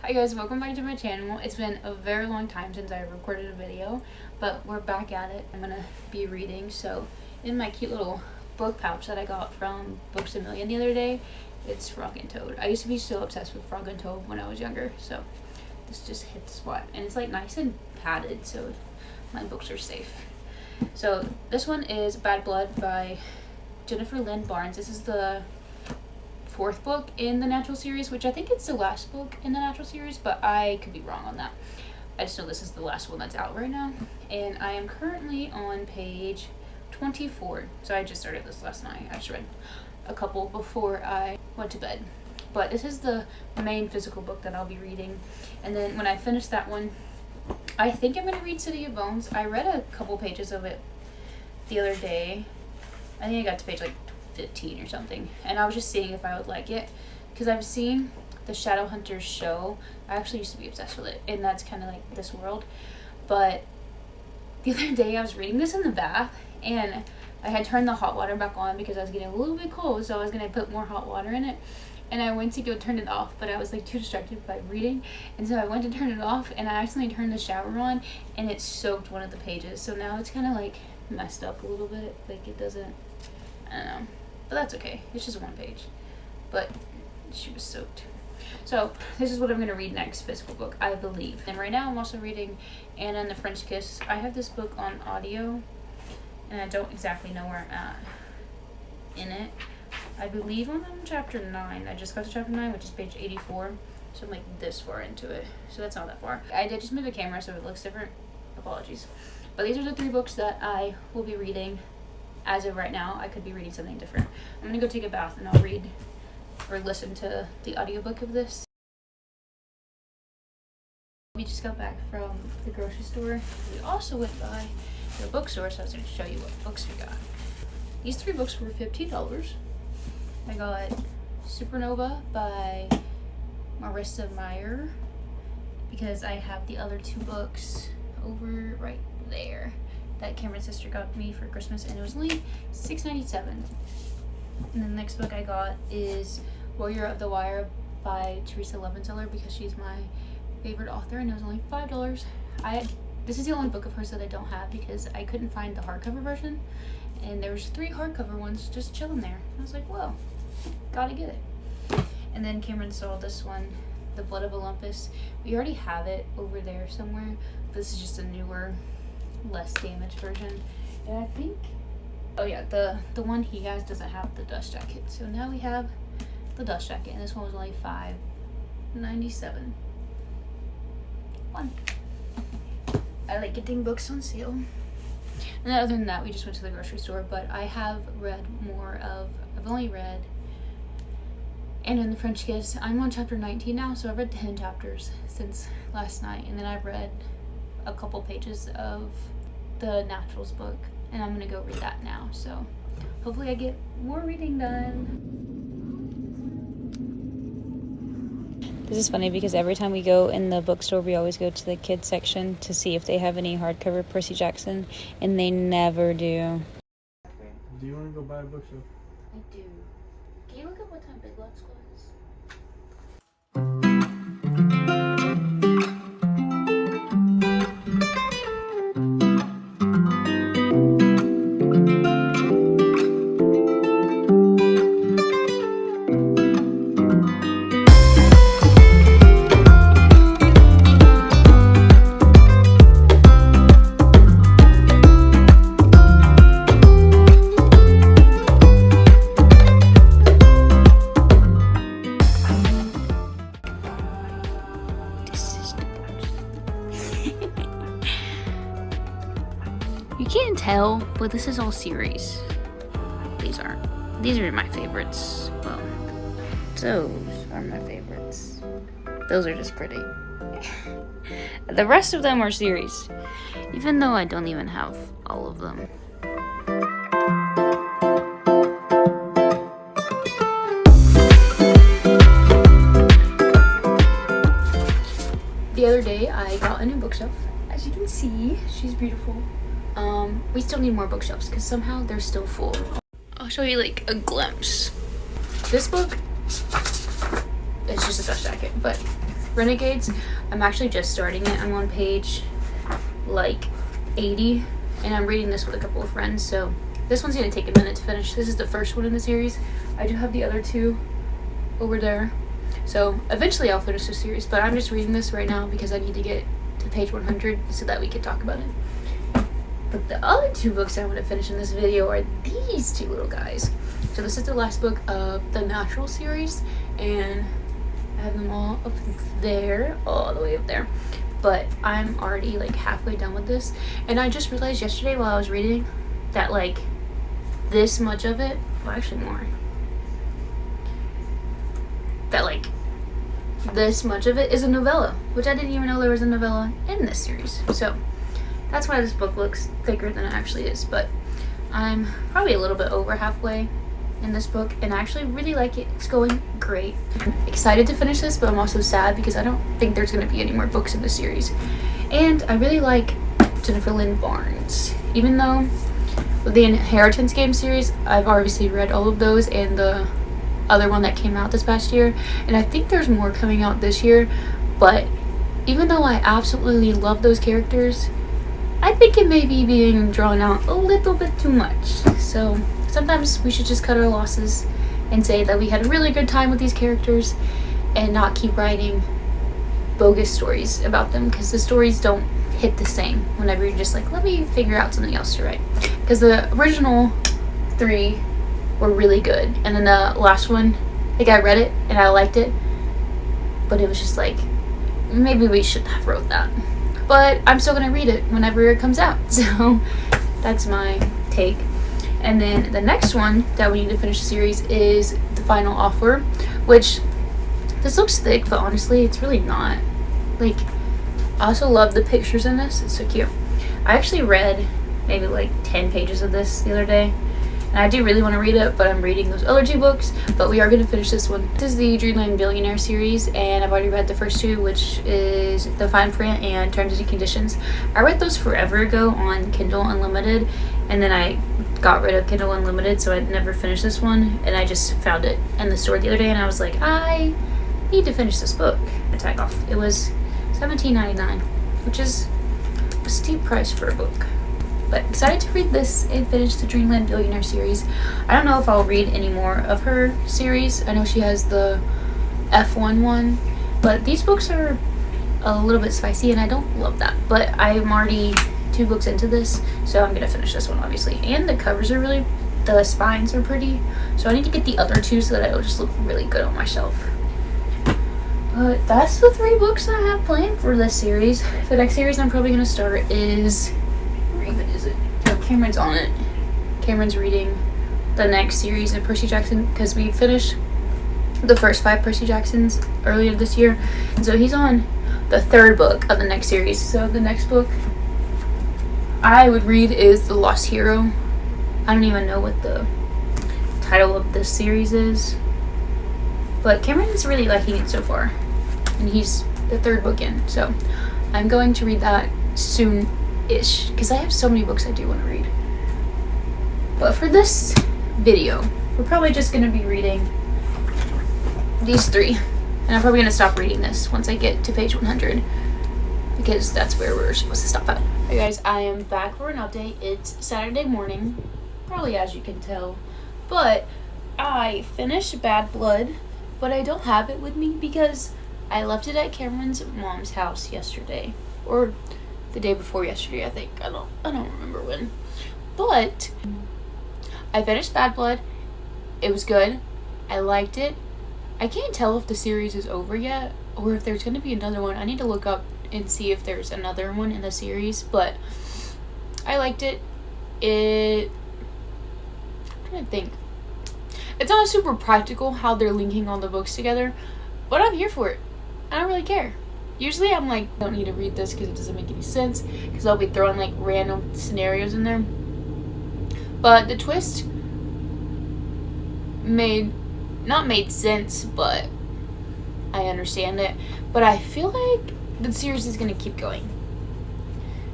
Hi guys, welcome back to my channel. It's been a very long time since I recorded a video, but we're back at it. I'm gonna be reading. So in my cute little book pouch that I got from Books A Million the other day, it's Frog and Toad. I used to be so obsessed with Frog and Toad when I was younger, so this just hit the spot. And it's like nice and padded, so my books are safe. So this one is Bad Blood by Jennifer Lynn Barnes. This is the fourth book in the Natural series, which I think it's the last book in the Natural series, but I could be wrong on that. I just know this is the last one that's out right now, and I am currently on page 24. So I just started this last night. I just read a couple before I went to bed, but this is the main physical book that I'll be reading. And then when I finish that one, I think I'm going to read City of Bones. I read a couple pages of it the other day. I think I got to page like 15 or something, and I was just seeing if I would like it, because I've seen the Shadowhunters show. I actually used to be obsessed with it, and that's kind of like this world. But the other day I was reading this in the bath, and I had turned the hot water back on because I was getting a little bit cold, so I was gonna put more hot water in it, and I went to go turn it off, but I was like too distracted by reading, and so I went to turn it off, and I accidentally turned the shower on, and it soaked one of the pages. So now it's kind of like messed up a little bit, like it doesn't, I don't know. But that's okay. It's just one page. But she was soaked. So this is what I'm going to read next, physical book, I believe. And right now I'm also reading Anna and the French Kiss. I have this book on audio, and I don't exactly know where I'm at in it. I believe I'm on chapter 9. I just got to chapter 9, which is page 84. So I'm like this far into it. So that's not that far. I did just move the camera so it looks different. Apologies. But these are the 3 books that I will be reading. As of right now, I could be reading something different. I'm gonna go take a bath and I'll read or listen to the audiobook of this. We just got back from the grocery store. We also went by the bookstore, so I was gonna show you what books we got. These 3 books were $15. I got Supernova by Marissa Meyer, because I have the other 2 books over right there that Cameron's sister got me for Christmas, and it was only $6.97. And then the next book I got is Warrior of the Wire by Teresa Levenseller, because she's my favorite author, and it was only $5. This is the only book of hers that I don't have, because I couldn't find the hardcover version, and there was 3 hardcover ones just chilling there. I was like, whoa, gotta get it. And then Cameron saw this one, The Blood of Olympus. We already have it over there somewhere, but this is just a newer, less damaged version. And I think, oh yeah, the one he has doesn't have the dust jacket, so now we have the dust jacket, and this one was only $5.97. Fun. I like getting books on sale. And other than that, we just went to the grocery store, but I have read more of, I've only read Anna and the French Kiss. I'm on chapter 19 now, so I've read 10 chapters since last night, and then I've read a couple pages of the Naturals book, and I'm gonna go read that now. So hopefully I get more reading done. This is funny because every time we go in the bookstore, we always go to the kids section to see if they have any hardcover Percy Jackson, and they never do. Do you want to go buy a bookshelf? I do. Can you look up what time Big Lots closes? You can't tell, but this is all series. These aren't. These are my favorites. Well, those are my favorites. Those are just pretty. The rest of them are series, even though I don't even have all of them. The other day, I got a new bookshelf. As you can see, she's beautiful. We still need more bookshelves because somehow they're still full. I'll show you like a glimpse. This book, it's just a dust jacket, but Renegades. I'm actually just starting it. I'm on page like 80, and I'm reading this with a couple of friends, so this one's gonna take a minute to finish. This is the first one in the series. I do have the other two over there, so eventually I'll finish the series, but I'm just reading this right now because I need to get to page 100 so that we can talk about it. But the other two books I want to finish in this video are these two little guys. So this is the last book of the Natural series, and I have them all up there, all the way up there. But I'm already like halfway done with this, and I just realized yesterday while I was reading that like this much of it, well actually more, that like this much of it is a novella, which I didn't even know there was a novella in this series. So that's why this book looks thicker than it actually is, but I'm probably a little bit over halfway in this book, and I actually really like it. It's going great. I'm excited to finish this, but I'm also sad because I don't think there's going to be any more books in the series. And I really like Jennifer Lynn Barnes. Even though with the Inheritance Game series, I've obviously read all of those and the other one that came out this past year, and I think there's more coming out this year, but even though I absolutely love those characters, I think it may be being drawn out a little bit too much. So sometimes we should just cut our losses and say that we had a really good time with these characters and not keep writing bogus stories about them, because the stories don't hit the same whenever you're just like, let me figure out something else to write. Because the original 3 were really good, and then the last one, like I read it and I liked it, but it was just like, maybe we shouldn't have wrote that. But I'm still gonna read it whenever it comes out, so that's my take. And then the next one that we need to finish the series is The Final Offer, which this looks thick, but honestly it's really not. Like, I also love the pictures in this. It's so cute. I actually read maybe like 10 pages of this the other day, and I do really want to read it, but I'm reading those other 2 books. But we are going to finish this one. This is the Dreamland Billionaire series, and I've already read the first 2, which is The Fine Print and Terms and Conditions. I read those forever ago on Kindle Unlimited, and then I got rid of Kindle Unlimited, so I never finished this one, and I just found it in the store the other day, and I was like, I need to finish this book. I tag off. It was $17.99, which is a steep price for a book. But excited to read this and finish the Dreamland Billionaire series. I don't know if I'll read any more of her series. I know she has the F1 one, but these books are a little bit spicy, and I don't love that. But I'm already 2 books into this, so I'm gonna finish this one obviously. And the covers are really, the spines are pretty, so I need to get the other 2 so that it'll just look really good on my shelf. But that's the 3 books I have planned for this series. The next series I'm probably gonna start is, where even is it? Oh, Cameron's on it. Cameron's reading the next series of Percy Jackson, because we finished the first 5 Percy Jacksons earlier this year, and so he's on the 3rd book of the next series. So the next book I would read is The Lost Hero. I don't even know what the title of this series is, but Cameron's really liking it so far, and he's the 3rd book in, so I'm going to read that soon-ish, because I have so many books I do want to read. But for this video, we're probably just going to be reading these 3, and I'm probably going to stop reading this once I get to page 100, because that's where we're supposed to stop at. Hey guys, I am back for an update. It's Saturday morning, probably as you can tell, but I finished Bad Blood, but I don't have it with me because I left it at Cameron's mom's house yesterday, or the day before yesterday, I think. I don't remember when. But I finished Bad Blood. It was good. I liked it. I can't tell if the series is over yet or if there's going to be another one. I need to look up and see if there's another one in the series, but I liked it. I'm trying to think. It's not super practical how they're linking all the books together, but I'm here for it. I don't really care. Usually I'm like, I don't need to read this because it doesn't make any sense, because I'll be throwing like random scenarios in there. But the twist not made sense, but I understand it. But I feel like the series is going to keep going,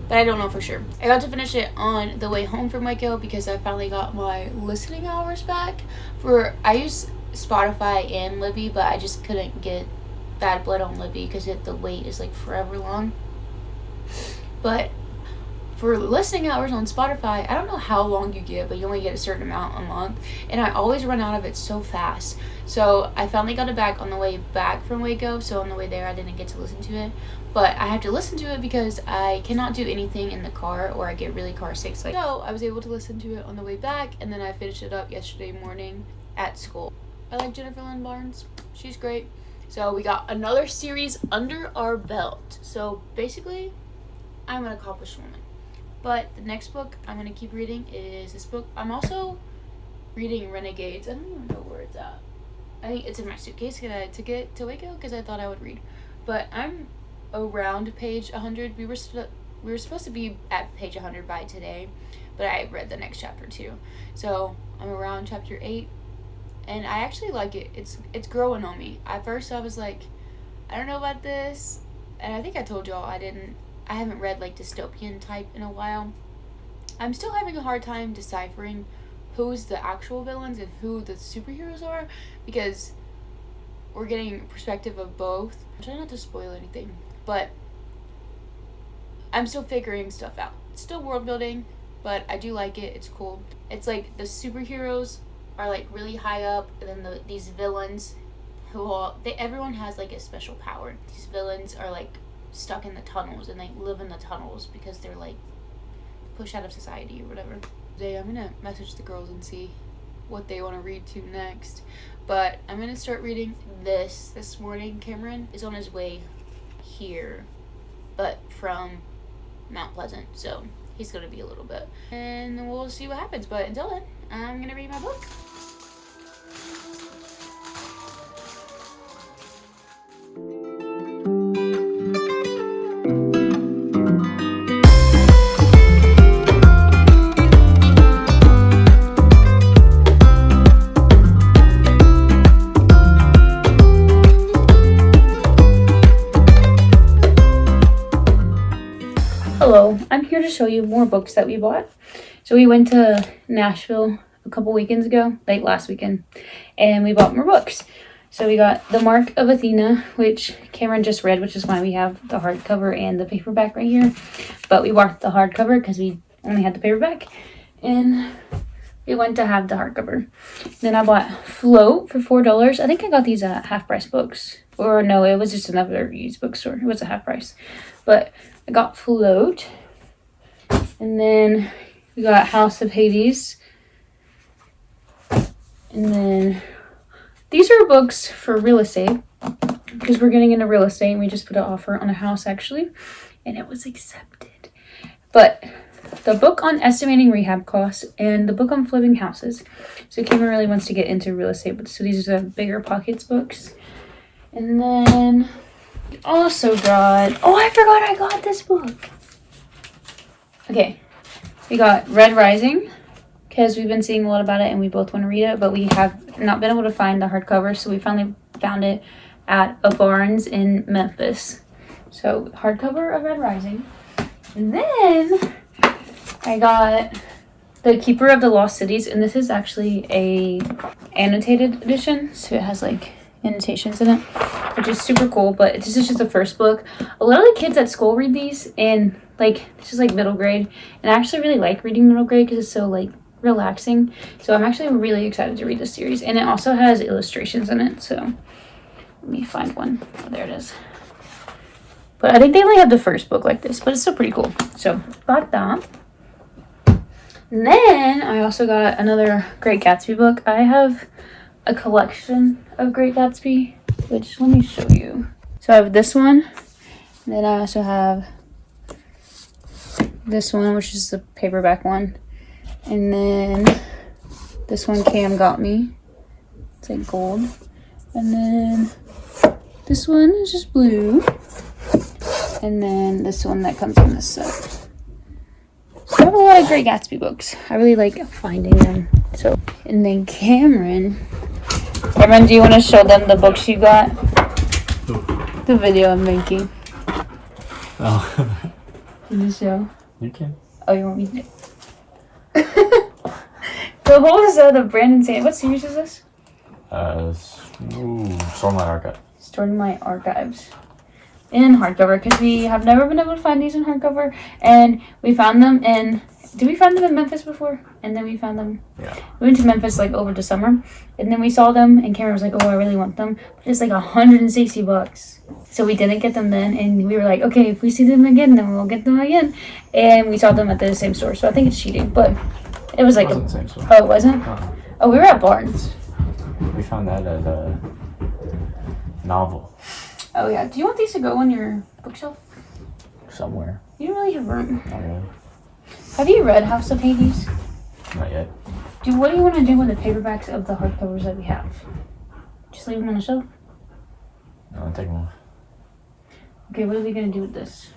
but I don't know for sure. I got to finish it on the way home from Waco because I finally got my listening hours back. I use Spotify and Libby, but I just couldn't get bad blood on Libby because the wait is like forever long. But for listening hours on Spotify, I don't know how long you get, but you only get a certain amount a month, and I always run out of it so fast. So I finally got it back on the way back from Waco, so on the way there I didn't get to listen to it, but I have to listen to it because I cannot do anything in the car or I get really car sick. So I was able to listen to it on the way back, and then I finished it up yesterday morning at school. I like Jennifer Lynn Barnes. She's great. So we got another series under our belt. So basically, I'm an accomplished woman. But the next book I'm going to keep reading is this book. I'm also reading Renegades. I don't even know where it's at. I think it's in my suitcase because I took it to Waco because I thought I would read. But I'm around page 100. We were supposed to be at page 100 by today, but I read the next chapter too. So I'm around chapter 8, and I actually like it. It's growing on me. At first I was like, I don't know about this, and I think I told y'all I haven't read like dystopian type in a while. I'm still having a hard time deciphering who's the actual villains and who the superheroes are, because we're getting perspective of both. I'm trying not to spoil anything, but I'm still figuring stuff out. It's still world building, but I do like it. It's cool. It's like the superheroes are like really high up, and then these villains everyone has like a special power. These villains are like stuck in the tunnels, and they live in the tunnels because they're like pushed out of society or whatever. Today I'm gonna message the girls and see what they want to read to next, but I'm gonna start reading this morning. Cameron is on his way here, but from Mount Pleasant, so he's gonna be a little bit, and we'll see what happens. But until then, I'm gonna read my book. Hello, I'm here to show you more books that we bought. So we went to Nashville a couple weekends ago, like last weekend, and we bought more books. So we got The Mark of Athena, which Cameron just read, which is why we have the hardcover and the paperback right here. But we bought the hardcover because we only had the paperback, and we went to have the hardcover. Then I bought Float for $4. I think I got these at Half Price Books. Or no, it was just another used bookstore. It was a half price. But I got Float. And then we got House of Hades. And then these are books for real estate, because we're getting into real estate, and we just put an offer on a house actually, and it was accepted. But the book on estimating rehab costs and the book on flipping houses. So Cameron really wants to get into real estate, but so these are the bigger pockets books. And then we also got, I forgot I got this book. Okay, we got Red Rising, because we've been seeing a lot about it and we both want to read it, but we have not been able to find the hardcover, so we finally found it at a Barnes in Memphis. So hardcover of Red Rising. And then I got The Keeper of the Lost Cities, and this is actually a annotated edition, so it has like annotations in it, which is super cool. But this is just the first book. A lot of the kids at school read these, and like this is like middle grade, and I actually really like reading middle grade because it's so like relaxing. So I'm actually really excited to read this series, and it also has illustrations in it. So let me find one. Oh, there it is. But I think they only have the first book like this, but it's still pretty cool. So got that. And then I also got another Great Gatsby book. I have a collection of Great Gatsby, which let me show you. So I have this one, and then I also have this one, which is the paperback one, and then this one Cam got me. It's like gold, and then this one is just blue, and then this one that comes in this set. So I have a lot of Great Gatsby books. I really like finding them. So, and then Cameron, do you want to show them the books you got? The video I'm making. Oh. Can you show? You can. Oh, you want me to? The whole is the Brandon Sanderson. What series is this? Stormlight Archive. stored in my archives in hardcover because we have never been able to find these in hardcover, and we found them in. Did we find them in Memphis before? And then we found them. Yeah. We went to Memphis like over the summer, and then we saw them, and Cameron was like, "Oh, I really want them," but it's like $160. So we didn't get them then, and we were like, "Okay, if we see them again, then we'll get them again." And we saw them at the same store, so I think it's cheating, but it was like It wasn't the same store. Oh, it wasn't? Uh-huh. Oh, we were at Barnes. We found that at a novel Oh yeah. Do you want these to go on your bookshelf? somewhere. You don't really have room. Not really. Have you read House of Hades? Not yet. What do you want to do with the paperbacks of the hardcovers that we have? Just leave them on the shelf? No, take them off. Okay, what are we gonna do with this?